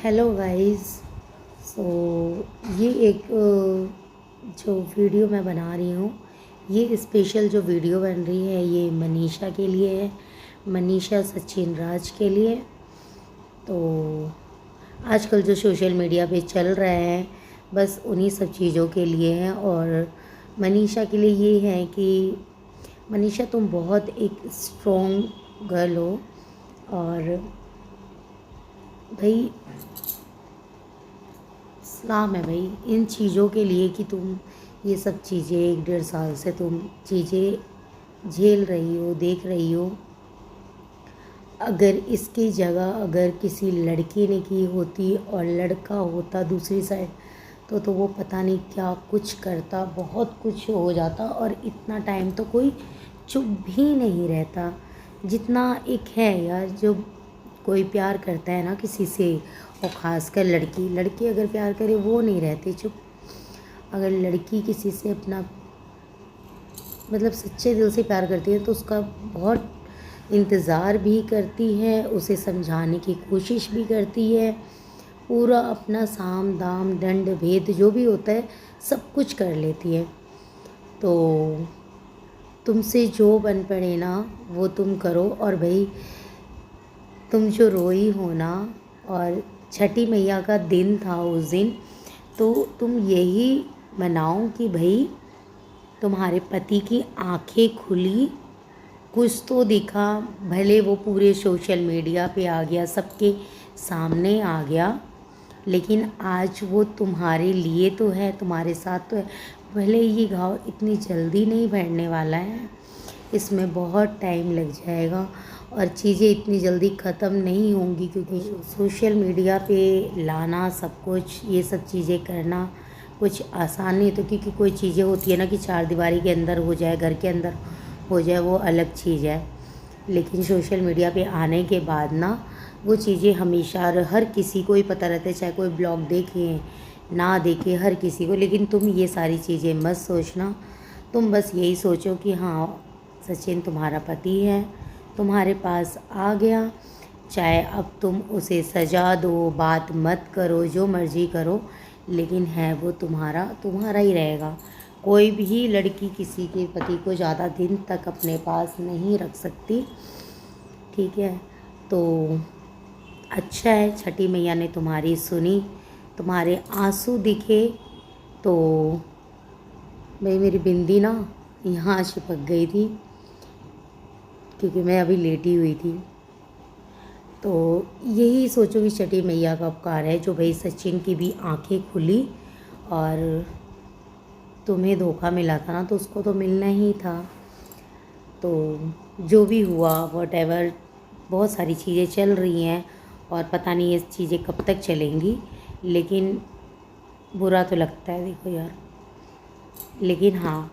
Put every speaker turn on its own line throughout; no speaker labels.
Hello guys. सो ये एक जो वीडियो मैं बना रही हूँ, ये स्पेशल जो वीडियो बन रही है ये मनीषा के लिए है, मनीषा सचिन राज के लिए। तो आजकल जो सोशल मीडिया पे चल रहा है बस उन्हीं सब चीज़ों के लिए है। और मनीषा के लिए ये है कि मनीषा तुम बहुत एक स्ट्रॉन्ग गर्ल हो, और भाई सलाम है भाई इन चीज़ों के लिए कि तुम ये सब चीज़ें 1-1.5 साल से तुम चीज़ें झेल रही हो, देख रही हो। अगर इसकी जगह अगर किसी लड़की ने की होती और लड़का होता दूसरी साइड तो वो पता नहीं क्या कुछ करता, बहुत कुछ हो जाता। और इतना टाइम तो कोई चुप भी नहीं रहता जितना एक है यार। जो कोई प्यार करता है ना किसी से, और ख़ासकर लड़की लड़की अगर प्यार करे वो नहीं रहती चुप। अगर लड़की किसी से अपना मतलब सच्चे दिल से प्यार करती है तो उसका बहुत इंतज़ार भी करती है, उसे समझाने की कोशिश भी करती है, पूरा अपना साम दाम दंड भेद जो भी होता है सब कुछ कर लेती है। तो तुमसे जो बन पड़े ना वो तुम करो। और भाई तुम जो रोई हो ना, और छठी मैया का दिन था उस दिन, तो तुम यही मनाओ कि भाई तुम्हारे पति की आंखें खुली, कुछ तो दिखा। भले वो पूरे सोशल मीडिया पे आ गया, सबके सामने आ गया, लेकिन आज वो तुम्हारे लिए तो है, तुम्हारे साथ तो है। भले ये घाव इतनी जल्दी नहीं भरने वाला है, इसमें बहुत टाइम लग जाएगा और चीज़ें इतनी जल्दी ख़त्म नहीं होंगी, क्योंकि सोशल मीडिया पे लाना सब कुछ, ये सब चीज़ें करना कुछ आसान नहीं। तो क्योंकि कोई चीज़ें होती है ना कि 4 दीवारी के अंदर हो जाए, घर के अंदर हो जाए, वो अलग चीज़ है। लेकिन सोशल मीडिया पे आने के बाद ना वो चीज़ें हमेशा हर किसी को ही पता रहता है, चाहे कोई ब्लॉग देखे ना देखे, हर किसी को। लेकिन तुम ये सारी चीज़ें मत सोचना, तुम बस यही सोचो कि हाँ सचिन तुम्हारा पति है, तुम्हारे पास आ गया, चाहे अब तुम उसे सजा दो, बात मत करो, जो मर्ज़ी करो, लेकिन है वो तुम्हारा तुम्हारा ही रहेगा। कोई भी लड़की किसी के पति को ज़्यादा दिन तक अपने पास नहीं रख सकती, ठीक है। तो अच्छा है छठी मैया ने तुम्हारी सुनी, तुम्हारे आंसू दिखे। तो भाई मेरी बिंदी ना यहाँ चिपक गई थी क्योंकि मैं अभी लेटी हुई थी। तो यही सोचो कि छठी मैया का उपकार है जो भाई सचिन की भी आंखें खुली, और तुम्हें धोखा मिला था ना तो उसको तो मिलना ही था। तो जो भी हुआ वॉटेवर, बहुत सारी चीज़ें चल रही हैं और पता नहीं ये चीज़ें कब तक चलेंगी, लेकिन बुरा तो लगता है देखो यार। लेकिन हाँ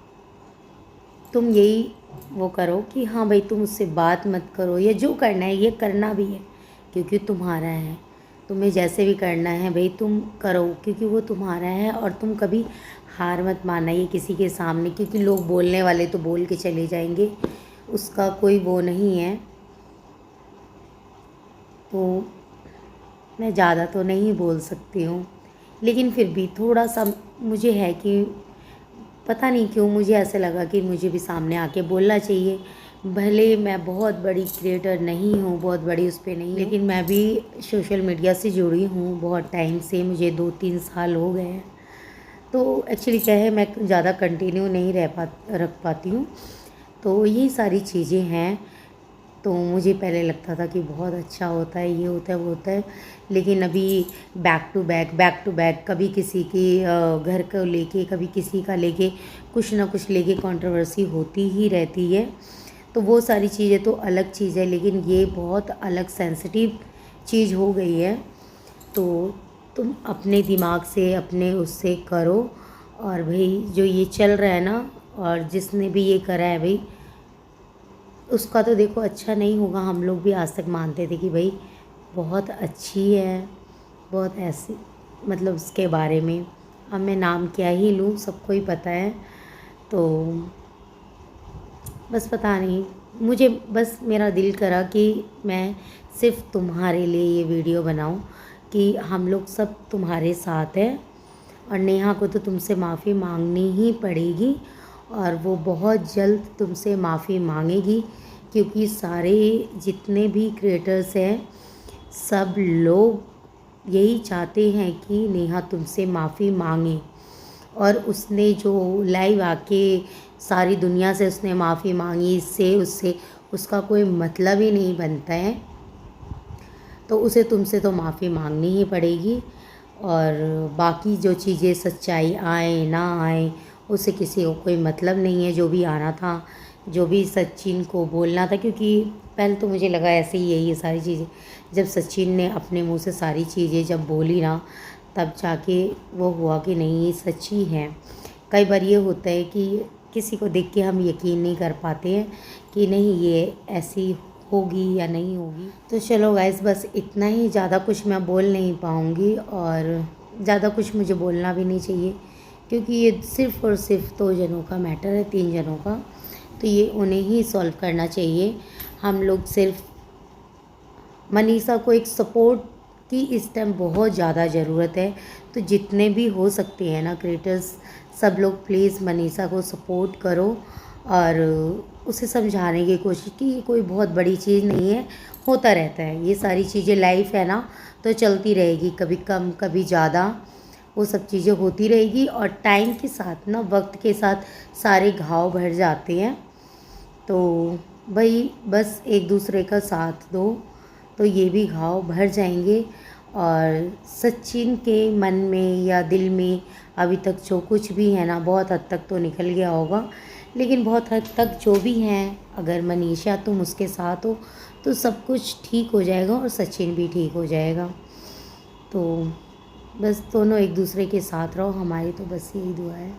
तुम यही वो करो कि हाँ भाई तुम उससे बात मत करो, या जो करना है ये करना भी है क्योंकि तुम्हारा है, तुम्हें जैसे भी करना है भाई तुम करो क्योंकि वो तुम्हारा है। और तुम कभी हार मत मानना ये किसी के सामने, क्योंकि लोग बोलने वाले तो बोल के चले जाएंगे, उसका कोई वो नहीं है। तो मैं ज़्यादा तो नहीं बोल सकती हूँ, लेकिन फिर भी थोड़ा सा मुझे है कि पता नहीं क्यों मुझे ऐसा लगा कि मुझे भी सामने आके बोलना चाहिए। भले मैं बहुत बड़ी क्रिएटर नहीं हूँ, बहुत बड़ी उस पर नहीं, लेकिन मैं भी सोशल मीडिया से जुड़ी हूँ बहुत टाइम से, मुझे 2-3 साल हो गए हैं। तो एक्चुअली क्या है, मैं ज़्यादा कंटिन्यू नहीं रख पाती हूँ। तो यही सारी चीज़ें हैं। तो मुझे पहले लगता था कि बहुत अच्छा होता है, ये होता है वो होता है, लेकिन अभी बैक टू बैक कभी किसी की घर को लेके, कभी किसी का लेके, कुछ ना कुछ लेके कंट्रोवर्सी होती ही रहती है। तो वो सारी चीज़ें तो अलग चीज़ है, लेकिन ये बहुत अलग सेंसिटिव चीज़ हो गई है। तो तुम अपने दिमाग से अपने उससे करो। और भाई जो ये चल रहा है ना, और जिसने भी ये करा है भाई उसका तो देखो अच्छा नहीं होगा। हम लोग भी आज तक मानते थे कि भाई बहुत अच्छी है, बहुत ऐसी, मतलब उसके बारे में अब मैं नाम क्या ही लूँ, सबको ही पता है। तो बस पता नहीं, मुझे बस मेरा दिल करा कि मैं सिर्फ तुम्हारे लिए ये वीडियो बनाऊं, कि हम लोग सब तुम्हारे साथ हैं और नेहा को तो तुमसे माफ़ी मांगनी ही पड़ेगी और वो बहुत जल्द तुमसे माफ़ी मांगेगी, क्योंकि सारे जितने भी क्रिएटर्स हैं सब लोग यही चाहते हैं कि नेहा तुमसे माफ़ी मांगे। और उसने जो लाइव आके सारी दुनिया से उसने माफ़ी मांगी, इससे उससे उसका कोई मतलब ही नहीं बनता है, तो उसे तुमसे तो माफ़ी मांगनी ही पड़ेगी। और बाकी जो चीज़ें सच्चाई आए ना आए उससे किसी को कोई मतलब नहीं है। जो भी आना था, जो भी सचिन को बोलना था, क्योंकि पहले तो मुझे लगा ऐसे ही है ये सारी चीज़ें, जब सचिन ने अपने मुंह से सारी चीज़ें जब बोली ना, तब जाके वो हुआ कि नहीं ये सच्ची है। कई बार ये होता है कि किसी को देख के हम यकीन नहीं कर पाते हैं कि नहीं ये ऐसी होगी या नहीं होगी। तो चलो गाइस, बस इतना ही, ज़्यादा कुछ मैं बोल नहीं पाऊँगी और ज़्यादा कुछ मुझे बोलना भी नहीं चाहिए, क्योंकि ये सिर्फ़ और सिर्फ 2 जनों का मैटर है, 3 जनों का, तो ये उन्हें ही सॉल्व करना चाहिए। हम लोग सिर्फ मनीषा को एक सपोर्ट की इस टाइम बहुत ज़्यादा ज़रूरत है। तो जितने भी हो सकते हैं ना क्रिएटर्स, सब लोग प्लीज़ मनीषा को सपोर्ट करो और उसे समझाने की कोशिश कि ये कोई बहुत बड़ी चीज़ नहीं है, होता रहता है, ये सारी चीज़ें लाइफ है ना, तो चलती रहेगी, कभी कम कभी ज़्यादा, वो सब चीज़ें होती रहेगी। और टाइम के साथ ना, वक्त के साथ सारे घाव भर जाते हैं। तो भाई बस एक दूसरे का साथ दो, तो ये भी घाव भर जाएंगे। और सचिन के मन में या दिल में अभी तक जो कुछ भी है ना, बहुत हद तक तो निकल गया होगा, लेकिन बहुत हद तक जो भी हैं, अगर मनीषा तुम उसके साथ हो तो सब कुछ ठीक हो जाएगा और सचिन भी ठीक हो जाएगा। तो बस दोनों एक दूसरे के साथ रहो, हमारी तो बस यही दुआ है।